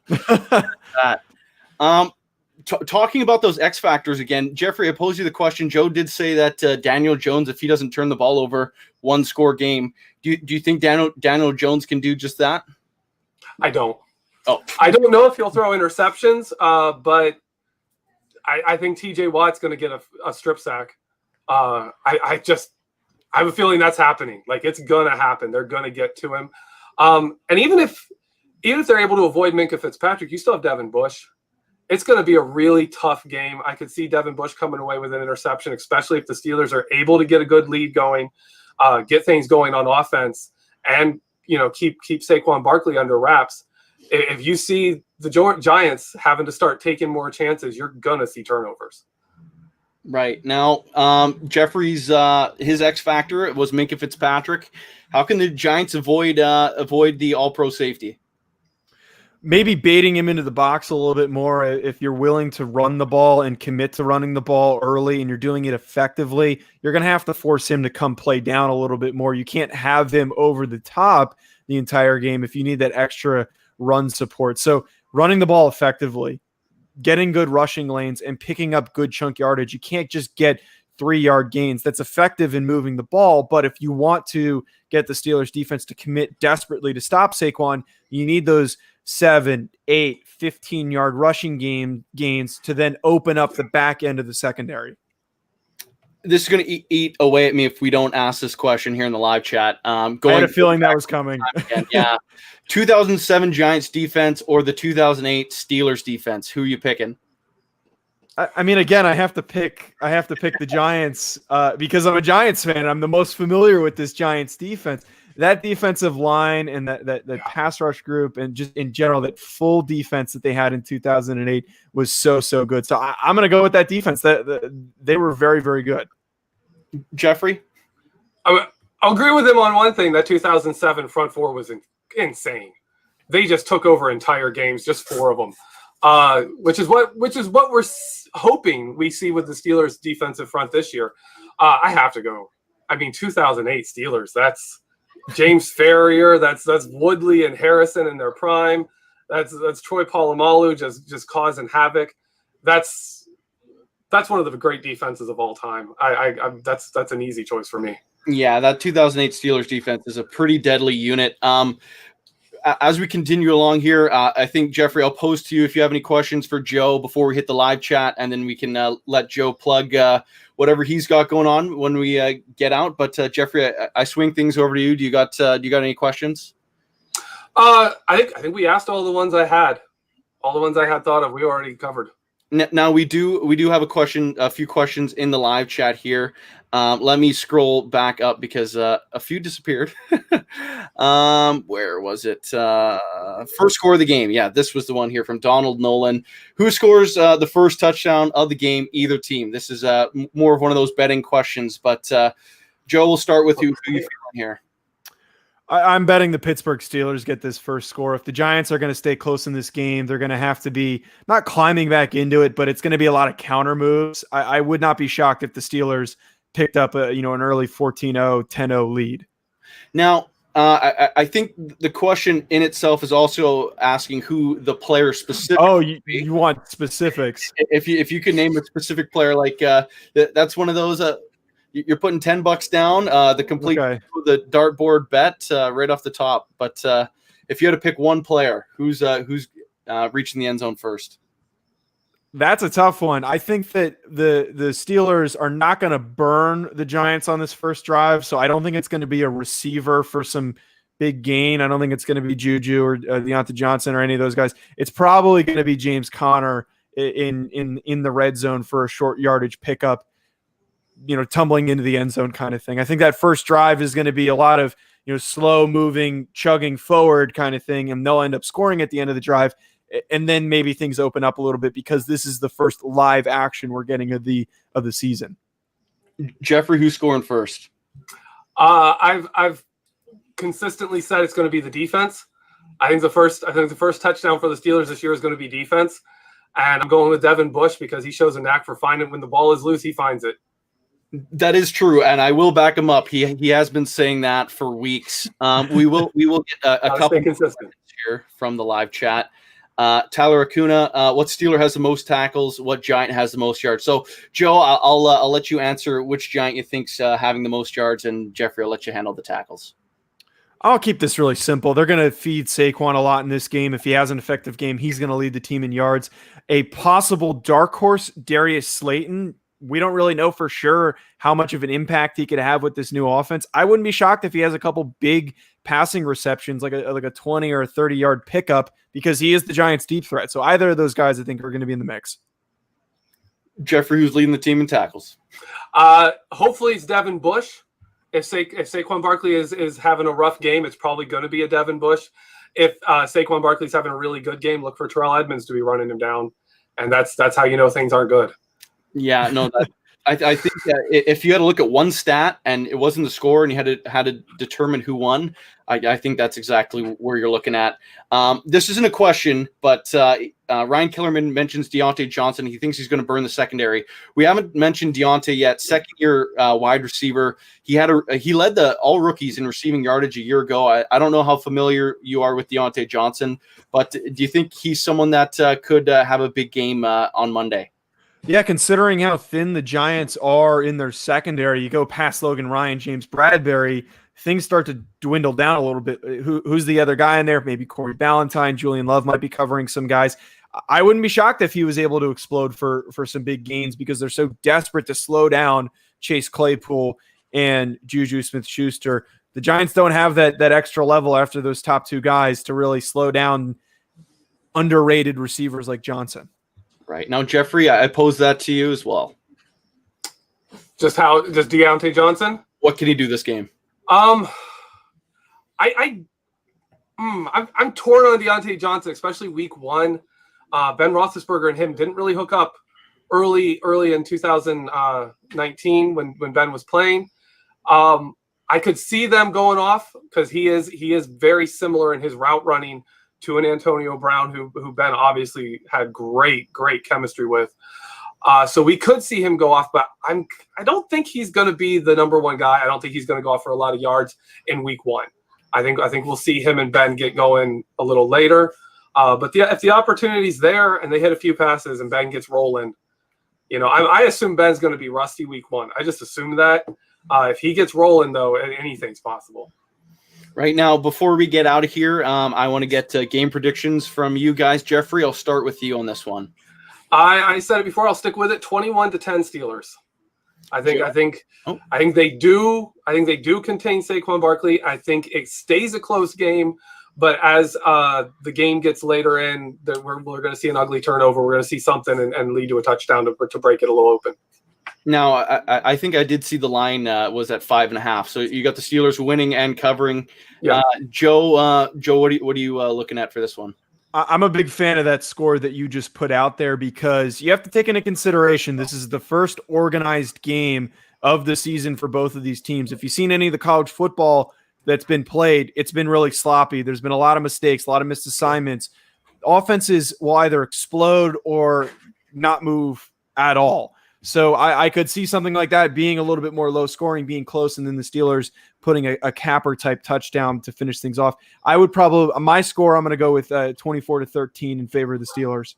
talking about those X factors again, Geoffrey, I posed you the question. Joe did say that Daniel Jones, if he doesn't turn the ball over, one score game. Do you think Daniel Jones can do just that? I don't. Oh, I don't know if he'll throw interceptions, but I think TJ Watt's going to get a strip sack. I have a feeling that's happening. Like it's gonna happen. They're gonna get to him. And even if they're able to avoid Minkah Fitzpatrick, you still have Devin Bush. It's gonna be a really tough game. I could see Devin Bush coming away with an interception, especially if the Steelers are able to get a good lead going, get things going on offense, and keep Saquon Barkley under wraps. If you see the Giants having to start taking more chances, you're gonna see turnovers. Right. Now, Geoffrey's his X factor was Minkah Fitzpatrick. How can the Giants avoid the All-Pro safety? Maybe baiting him into the box a little bit more. If you're willing to run the ball and commit to running the ball early and you're doing it effectively, you're going to have to force him to come play down a little bit more. You can't have him over the top the entire game if you need that extra run support. So running the ball effectively, getting good rushing lanes, and picking up good chunk yardage. You can't just get 3-yard gains. That's effective in moving the ball, but if you want to get the Steelers defense to commit desperately to stop Saquon, you need those 7, 8, 15-yard rushing gains to then open up the back end of the secondary. This is going to eat away at me if we don't ask this question here in the live chat. I had a feeling that was coming. Yeah. 2007 Giants defense or the 2008 Steelers defense? Who are you picking? I mean, again, I have to pick the Giants because I'm a Giants fan. I'm the most familiar with this Giants defense. That defensive line and that pass rush group and just in general, that full defense that they had in 2008 was so good. So I'm going to go with that defense. They were very, very good. Geoffrey? I'll agree with him on one thing. That 2007 front four was insane. They just took over entire games, just 4 of them, which is what we're hoping we see with the Steelers' defensive front this year. I have to go. I mean, 2008 Steelers. That's James Ferrier. That's Woodley and Harrison in their prime. That's Troy Polamalu just causing havoc. That's one of the great defenses of all time. That's an easy choice for me. Yeah, that 2008 Steelers defense is a pretty deadly unit. As we continue along here, I think, Geoffrey, I'll pose to you if you have any questions for Joe before we hit the live chat, and then we can let Joe plug whatever he's got going on when we get out. But Geoffrey, I swing things over to you. Do you got any questions? I think we asked all the ones I had. All the ones I had thought of, we already covered. Now we do have a few questions in the live chat here. Let me scroll back up because a few disappeared. Where was it? First score of the game. Yeah, this was the one here from Donald Nolan. Who scores the first touchdown of the game? Either team. This is more of one of those betting questions. But Joe, we'll start with you. Who you feeling here? I'm betting the Pittsburgh Steelers get this first score. If the Giants are going to stay close in this game, they're going to have to be not climbing back into it, but it's going to be a lot of counter moves. I would not be shocked if the Steelers picked up an early 14-0, 10-0 lead. Now, I think the question in itself is also asking who the player specific. Oh, you want specifics? If you could name a specific player, like that's one of those. You're putting $10 down, the complete the dartboard bet right off the top. But if you had to pick one player, who's reaching the end zone first? That's a tough one. I think that the Steelers are not going to burn the Giants on this first drive, so I don't think it's going to be a receiver for some big gain. I don't think it's going to be Juju or Deontay Johnson or any of those guys. It's probably going to be James Conner in the red zone for a short yardage pickup, tumbling into the end zone kind of thing. I think that first drive is going to be a lot of, slow moving, chugging forward kind of thing, and they'll end up scoring at the end of the drive. And then maybe things open up a little bit because this is the first live action we're getting of the season. Geoffrey, who's scoring first? I've consistently said it's going to be the defense. I think the first touchdown for the Steelers this year is going to be defense, and I'm going with Devin Bush because he shows a knack for finding when the ball is loose, he finds it. That is true, and I will back him up. He has been saying that for weeks. We will get a couple here from the live chat. Tyler Acuna, what Steeler has the most tackles? What Giant has the most yards? So, Joe, I'll let you answer which Giant you think's having the most yards, and Geoffrey, I'll let you handle the tackles. I'll keep this really simple. They're going to feed Saquon a lot in this game. If he has an effective game, he's going to lead the team in yards. A possible dark horse, Darius Slayton. We don't really know for sure how much of an impact he could have with this new offense. I wouldn't be shocked if he has a couple big passing receptions, like a 20 or a 30-yard pickup, because he is the Giants' deep threat. So either of those guys, I think, are going to be in the mix. Geoffrey, who's leading the team in tackles? Hopefully it's Devin Bush. If Saquon Barkley is having a rough game, it's probably going to be a Devin Bush. If Saquon Barkley's having a really good game, look for Terrell Edmonds to be running him down, and that's how you know things aren't good. Yeah, no, I think that if you had to look at one stat and it wasn't the score and you had to determine who won, I think that's exactly where you're looking at. This isn't a question, but Ryan Killerman mentions Deontay Johnson. He thinks he's going to burn the secondary. We haven't mentioned Deontay yet. Second-year wide receiver. He led the all rookies in receiving yardage a year ago. I don't know how familiar you are with Deontay Johnson, but do you think he's someone that could have a big game on Monday? Yeah, considering how thin the Giants are in their secondary, you go past Logan Ryan, James Bradbury, things start to dwindle down a little bit. Who's the other guy in there? Maybe Corey Ballantyne, Julian Love might be covering some guys. I wouldn't be shocked if he was able to explode for some big gains because they're so desperate to slow down Chase Claypool and Juju Smith-Schuster. The Giants don't have that extra level after those top two guys to really slow down underrated receivers like Johnson. Right. Now, Geoffrey, I pose that to you as well. Just Deontay Johnson? What can he do this game? I'm torn on Deontay Johnson, especially week one. Ben Roethlisberger and him didn't really hook up early in 2019 when Ben was playing. I could see them going off because he is very similar in his route running to an Antonio Brown, who Ben obviously had great chemistry with. So we could see him go off, but I don't think he's going to be the number one guy. I don't think he's going to go off for a lot of yards in week one. I think we'll see him and Ben get going a little later. But if the opportunity's there and they hit a few passes and Ben gets rolling, I assume Ben's going to be rusty week one. I just assume that. If he gets rolling, though, anything's possible. Right now, before we get out of here, I want to get game predictions from you guys. Geoffrey, I'll start with you on this one. I said it before. I'll stick with it. 21-10 Steelers. I think they do contain Saquon Barkley. I think it stays a close game, But as the game gets later in, we're going to see an ugly turnover. We're going to see something and lead to a touchdown to break it a little open. Now, I think I did see the line was at 5.5. So you got the Steelers winning and covering. Yeah. Joe, what are you looking at for this one? I'm a big fan of that score that you just put out there, because you have to take into consideration this is the first organized game of the season for both of these teams. If you've seen any of the college football that's been played, it's been really sloppy. There's been a lot of mistakes, a lot of missed assignments. Offenses will either explode or not move at all. So I could see something like that being a little bit more low scoring, being close, and then the Steelers putting a capper type touchdown to finish things off. I would probably, my score, I'm going to go with 24-13 in favor of the Steelers.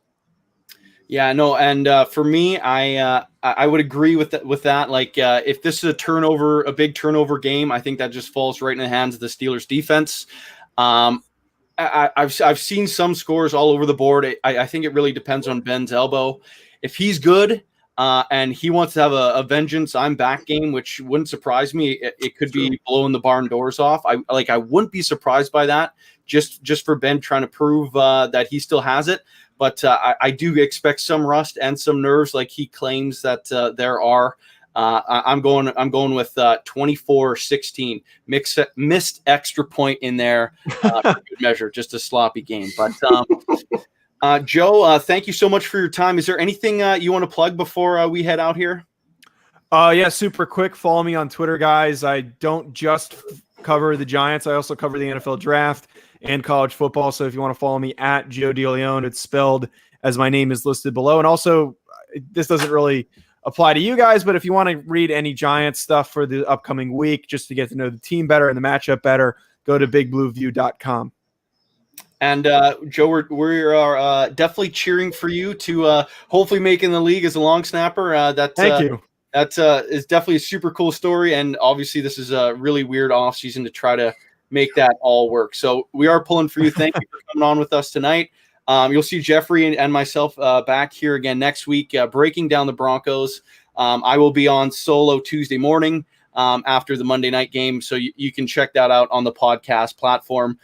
Yeah, no, and for me, I would agree with that. Like, if this is a big turnover game, I think that just falls right in the hands of the Steelers defense. I've seen some scores all over the board. I think it really depends on Ben's elbow. If he's good, and he wants to have a vengeance I'm back game, which wouldn't surprise me. It could be blowing the barn doors off. I wouldn't be surprised by that, just for Ben trying to prove that he still has it. But I do expect some rust and some nerves, like he claims that there are. I'm going with 24-16. Missed extra point in there, for good measure, just a sloppy game. But Joe, thank you so much for your time. Is there anything you want to plug before we head out here? Yeah, super quick. Follow me on Twitter, guys. I don't just cover the Giants. I also cover the NFL draft and college football. So if you want to follow me at Joe Deleone, it's spelled as my name is listed below. And also, this doesn't really apply to you guys, but if you want to read any Giants stuff for the upcoming week, just to get to know the team better and the matchup better, go to bigblueview.com. And Joe, we're definitely cheering for you to hopefully make in the league as a long snapper. Thank you. That is definitely a super cool story, and obviously this is a really weird offseason to try to make that all work. So we are pulling for you. Thank you for coming on with us tonight. You'll see Geoffrey and myself back here again next week, breaking down the Broncos. I will be on solo Tuesday morning after the Monday night game, so you can check that out on the podcast platform.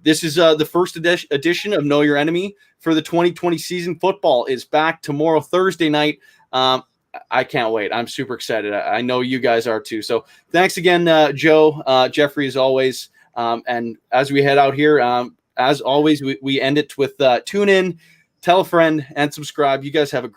This is the first edition of Know Your Enemy for the 2020 season. Football is back tomorrow, Thursday night. I can't wait. I'm super excited. I know you guys are too. So thanks again, Joe, Geoffrey, as always. And as we head out here, as always, we end it with tune in, tell a friend, and subscribe. You guys have a great